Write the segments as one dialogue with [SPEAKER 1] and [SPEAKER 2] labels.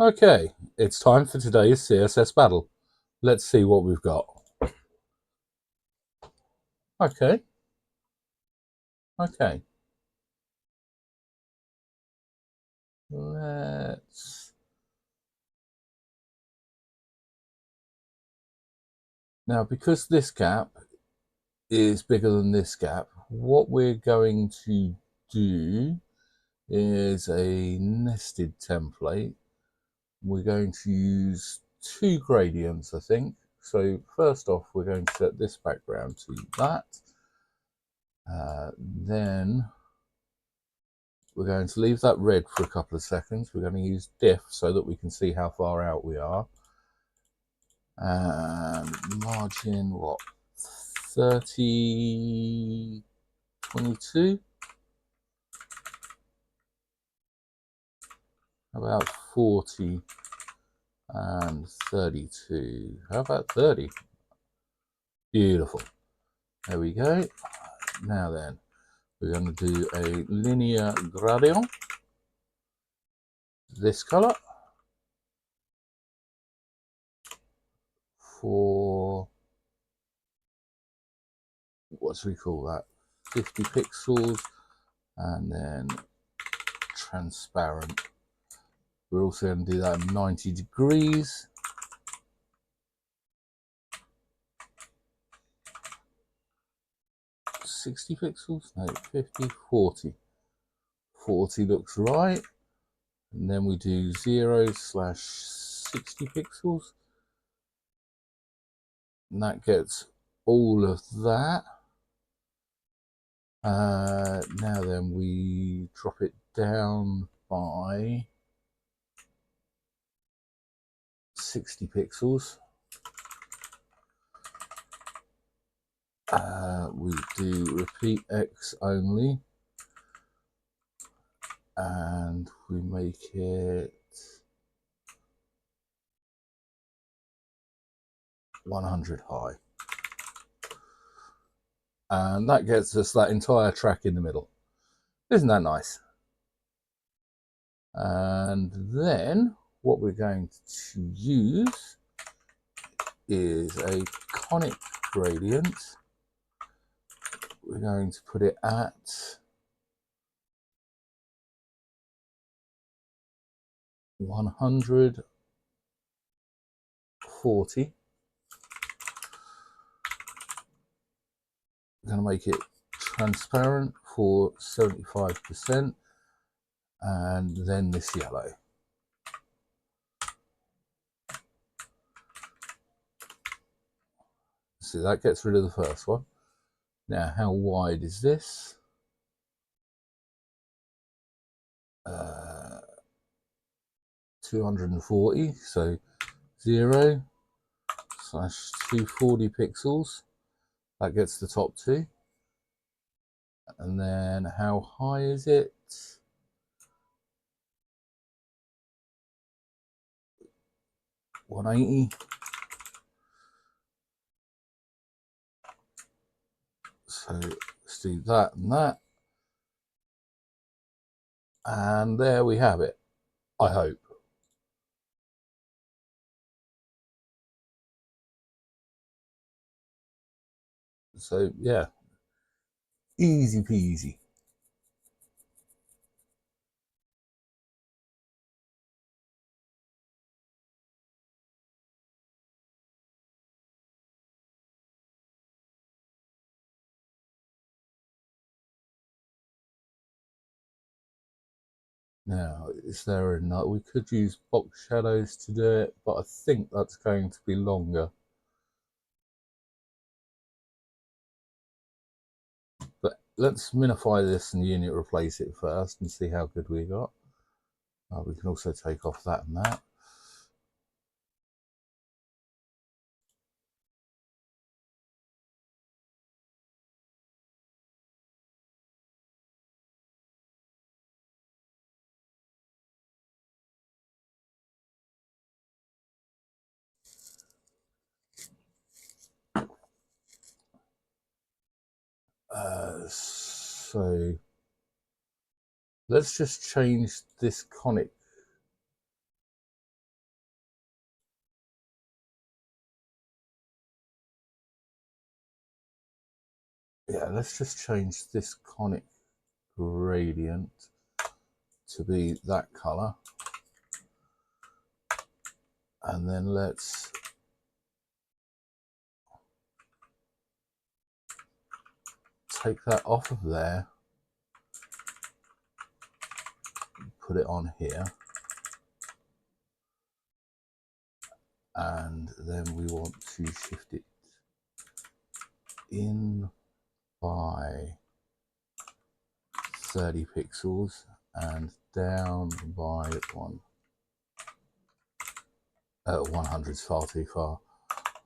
[SPEAKER 1] Okay, it's time for today's CSS Battle. Let's see what we've got. Okay, okay. Let's... Now, because this gap is bigger than this gap, what we're going to do is a nested template. We're going to use two gradients, I think. So first off, we're going to set this background to that. Then we're going to leave that red for a couple of seconds. We're going to use diff so that we can see how far out we are. And margin, what, 30, 22? About 40 and 32. How about 30? Beautiful. There we go. Now then, we're going to do a linear gradient. This color for, what do we call that? 50 pixels, and then transparent. We're also going to do that 90 degrees. $60 pixels? No, 50, 40. 40 looks right. And then we do 0/60 pixels. And that gets all of that. Now then, we drop it down by 60 pixels. We do repeat X only, and we make it 100 high. And that gets us that entire track in the middle. Isn't that nice? And then what we're going to use is a conic gradient. We're going to put it at 140. We're going to make it transparent for 75%, and then this yellow. So that gets rid of the first one. Now, how wide is this? 240, so 0/240 pixels. That gets the top two. And then how high is it? 180. So let's do that and that. And there we have it, I hope. So yeah, easy peasy. Now, is there another? We could use box shadows to do it, but I think that's going to be longer. But let's minify this and unit replace it first and see how good we got. We can also take off that and that. So let's just change this conic yeah, let's just change this conic gradient to be that color, and then let's take that off of there, put it on here, and then we want to shift it in by 30 pixels and down by 100 is far too far.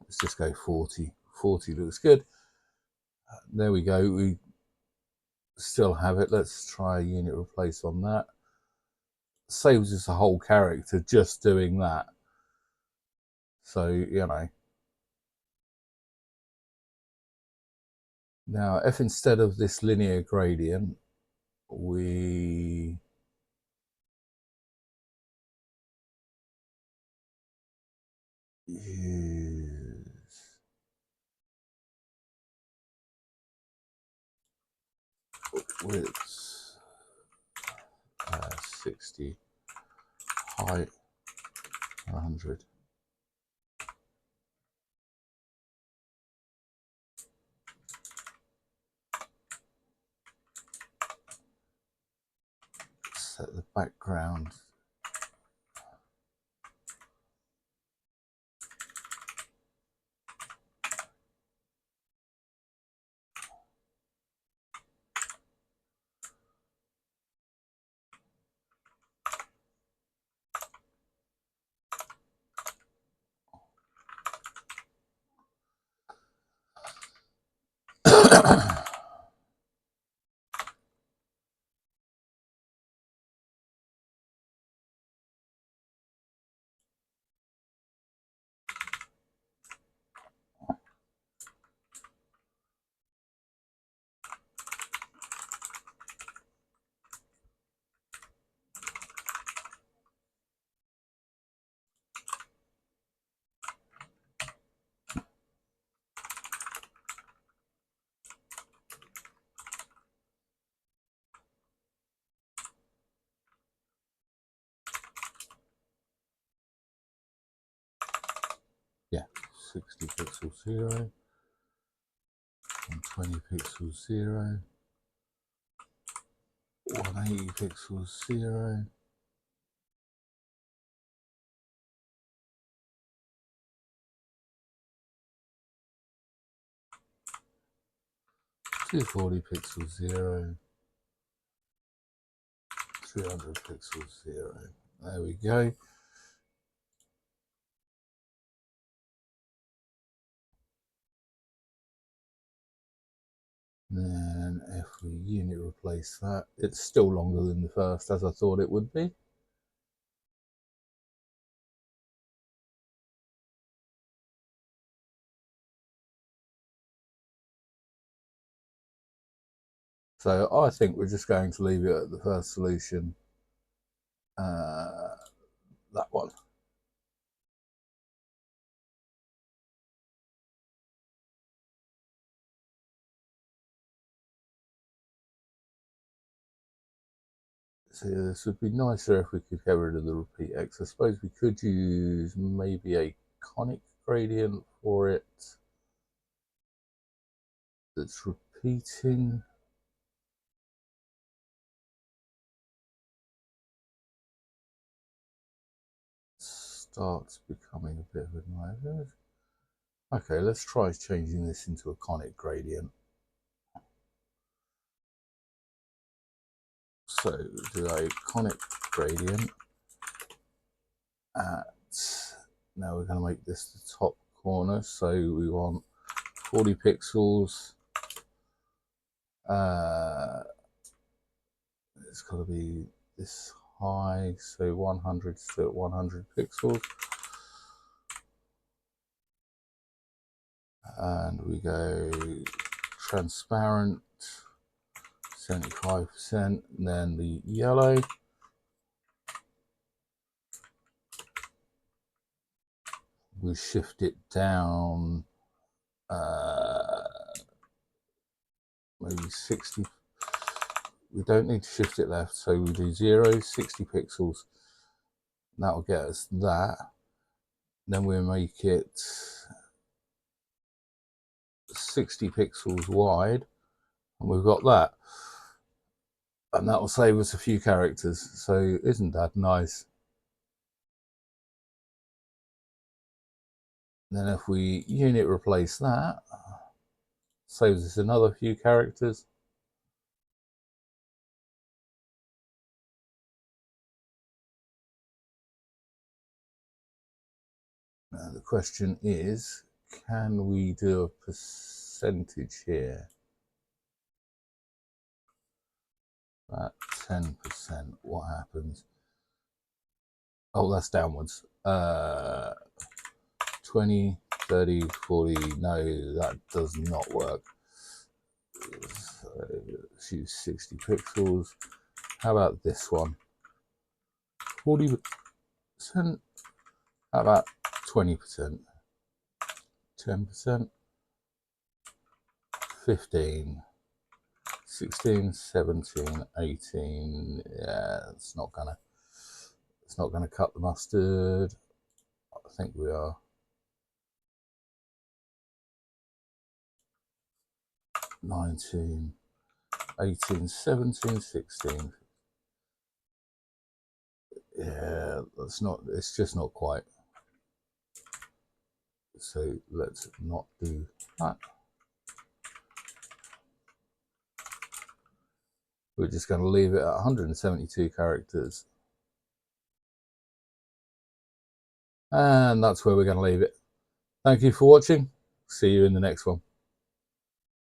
[SPEAKER 1] Let's just go 40. 40 looks good. There we go. We still have it. Let's try a unit replace on that. Saves us a whole character just doing that. So, you know. Now, if instead of this linear gradient, we use width 60, height 100. Set the background yeah, 60 pixels 0 and 20 pixels 0, 180 pixels 0, 240 pixels 0, 300 pixels 0. There we go. Then if we unit replace that, it's still longer than the first, as I thought it would be. So I think we're just going to leave it at the first solution, that one. So this would be nicer if we could get rid of the repeat X. I suppose we could use maybe a conic gradient for it that's repeating. Starts becoming a bit of a nightmare. Okay, let's try changing this into a conic gradient. So do a conic gradient at, now we're going to make this the top corner, so we want 40 pixels. It's got to be this high, so 100 to 100 pixels. And we go transparent 75%, and then the yellow. We shift it down maybe 60. We don't need to shift it left, so we do 0, 60 pixels. That'll get us that. Then we'll make it 60 pixels wide, and we've got that. And that will save us a few characters. So isn't that nice? Then if we unit replace that, saves us another few characters. Now the question is, can we do a percentage here? At 10%, what happens? Oh, that's downwards. 20, 30, 40, no, that does not work. So let's use 60 pixels. How about this one? 40%. How about 20%? 10%? 15, 16, 17, 18. Yeah, it's not gonna cut the mustard. I think we are. 19, 18, 17, 16. Yeah, that's not, it's just not quite. So let's not do that. We're just going to leave it at 172 characters. And that's where we're going to leave it. Thank you for watching. See you in the next one.